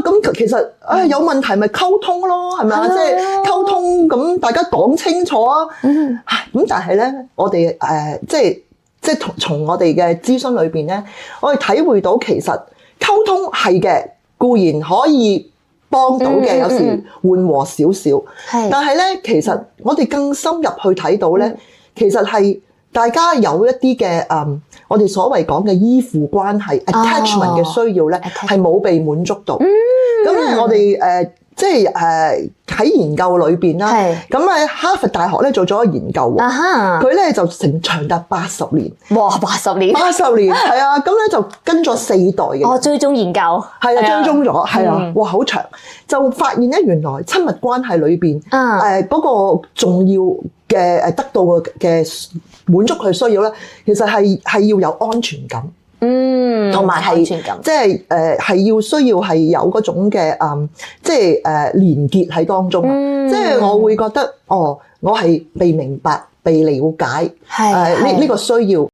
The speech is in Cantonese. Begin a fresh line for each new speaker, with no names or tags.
咁其實有問題咪溝通咯，係咪啊？即係溝通，咁大家講清楚啊。咁但係咧，我哋即係從我哋嘅諮詢裏邊咧，我哋體會到其實溝通係嘅，固然可以幫到嘅，有時緩和少少。但係咧，其實我哋更深入去睇到咧，其實係大家有一啲嘅我哋所謂講嘅依附關係 attachment 嘅需要咧，係冇被滿足到。咁咧，我哋即係喺研究裏邊啦，咁喺哈佛大學咧做咗個研究喎，佢咧就長達80年。
哇，80年
！80年係啊，咁咧就跟咗4代嘅。
追蹤研究
係啊，追蹤咗係啊，哇，好長，就發現咧原來親密關係裏邊嗰個重要嘅得到嘅滿足佢需要咧，其實係要有安全感。同埋係即係係要需要係有嗰種嘅即係連結喺當中。即係我會覺得我係被明白、被了解，呢個需要。